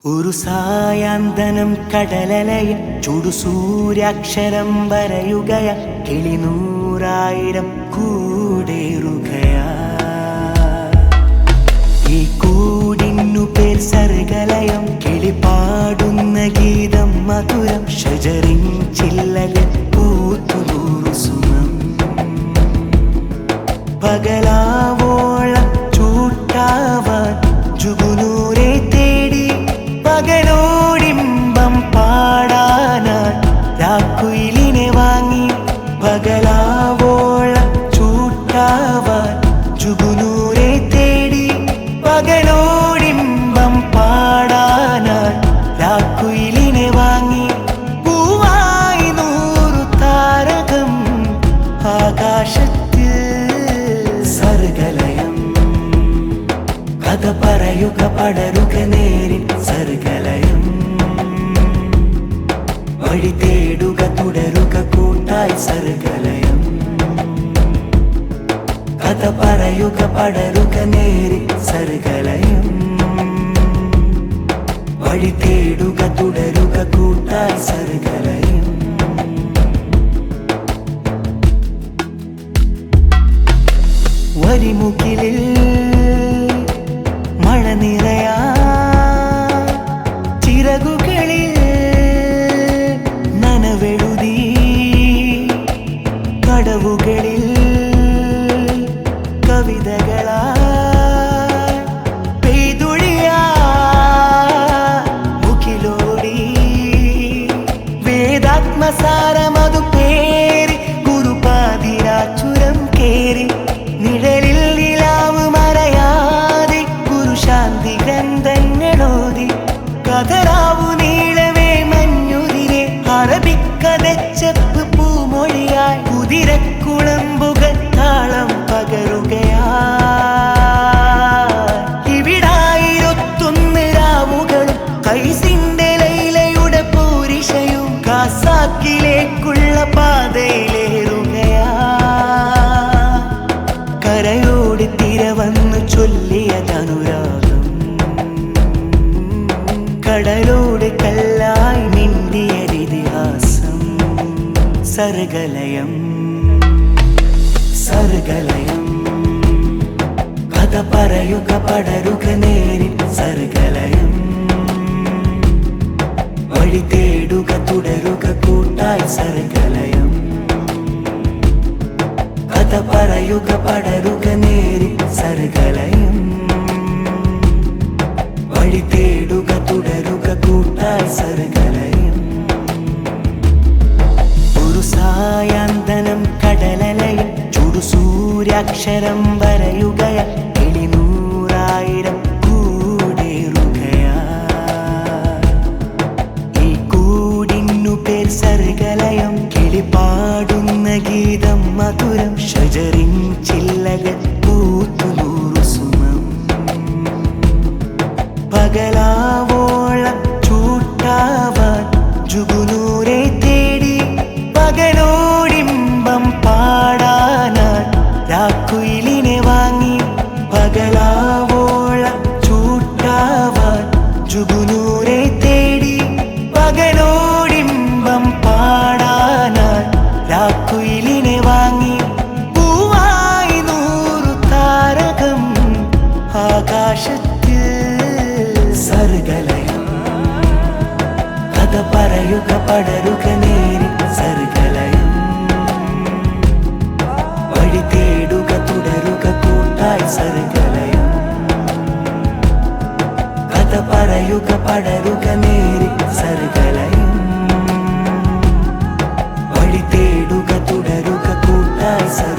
ഒരു സായാന്തനം കടലലയിൽ ചുടുസൂര്യാക്ഷരം വരയുകയ കിളിനൂറായിരം കൂടേറുകയാ. ഈ കൂടിന്നു പേർ സർഗലയം, കിളിപാടുന്ന ഗീതം മധുരം, ഷജറിൻ ചില്ലകൾ പൂത്തുനൂറു സുമം. പകലാവോളം ചൂട്ടാവാൻ ജുഗുനൂരെ തേടി, പകലോടിമ്പം പാടാനായി രാക്കുയിലിനെ വാങ്ങി. പകലാവോളം ചൂട്ടാവാൻ ജുഗുനൂരെ തേടി, പകലോടിമ്പം പാടാനായി രാക്കുയിലിനെ വാങ്ങി. പൂവായി 100 താരകം ആകാശത്തിൽ സർഗലയം. കഥ പറയുക പടരുക നേരിൽ സർഗലയം. വഴി തേടുക തുടരുക കൂട്ടായി സർഗലയം. കഥ പറയുക പടരുക നേരിൽ സർഗലയം. വഴി തേടുക തുടരുക കൂട്ടായി സർഗലയം. വരിമുകിലിൽ മഴ നിറയാ, ചിറകുകളിൽ നനവെഴുതി, കടവുകളിൽ കവിതകളാ പെയ്തുഴിയാ മുഖിലോടി. വേദാത്മസാരമതു പേരി ഗുരുപാതിരാച്ചുരം കേറി, നിഴലിൽ നിലാവ് മറയാതെ ഗുരുശാന്തി ഗ്രന്ഥങ്ങളോതി. കഥറാവു നീളവേ മഞ്ഞുതിരെ അറബിക്കതച്ചപ്പ് പൂമൊഴിയായി, കുതിരക്കുളമ്പുകൾ താളം പകരുകയാ. ഇവിടായിരൊത്തൊന്ന് രാവുകളും കൈസിന്റെ ലൈലയുടെ പൂരിശയും കാസാക്കിലേക്കുള്ള പാതയിലേറുകയാ. കരയോട് തിര വന്നു ചൊല്ലിയതനുരാഗം, കടലോട് കല്ലായി മിണ്ടിയതിഹാസം. സർഗലയം സർഗലയം. കഥ പറയുക പടരുക നേരിൽ സർഗലയം. വഴി തേടുക തുടരുക കൂട്ടായി സർഗലയം. കഥ പറയുക പടരുക നേരിൽ സർഗലയം. വഴി തേടുക തുടരുക കൂട്ടായി സർഗലയം. ഒരു സായാന്തനം കടലലയിൽ ചുടുസൂര്യാക്ഷരം വരയുകയ കിളിനൂറായിരം കൂടേറുകയാ. ഈ കൂടിന്നു പേർ സർഗലയം, കിളിപാടുന്ന ഗീതം മധുരം, ഷജറിൻ ചില്ലകൾ പൂത്തുനൂറു സുമം. പകലാവോളം ചൂട്ടാവാൻ ജുഗുനൂരെ തേടി, പകലോടിമ്പം പാടാനായി രാക്കുയിലിനെ വാങ്ങി. പകലാവോളം ചൂട്ടാവാൻ ജുഗുനൂരെ തേടി, പകലോടിമ്പം പാടാനായി രാക്കുയിലിനെ വാങ്ങി. പൂവായി 100 താരകം ആകാശത്തിൽ സർഗലയം. കഥ പറയുക പടരുക നേരിൽ സർഗലയം. വഴി തേടുക തുടരുക കൂട്ടായി സർഗലയം. കഥ പറയുക പടരുക നേരിൽ സർഗലയം. വഴി തേടുക തുടരുക കൂട്ടായി സർഗലയം.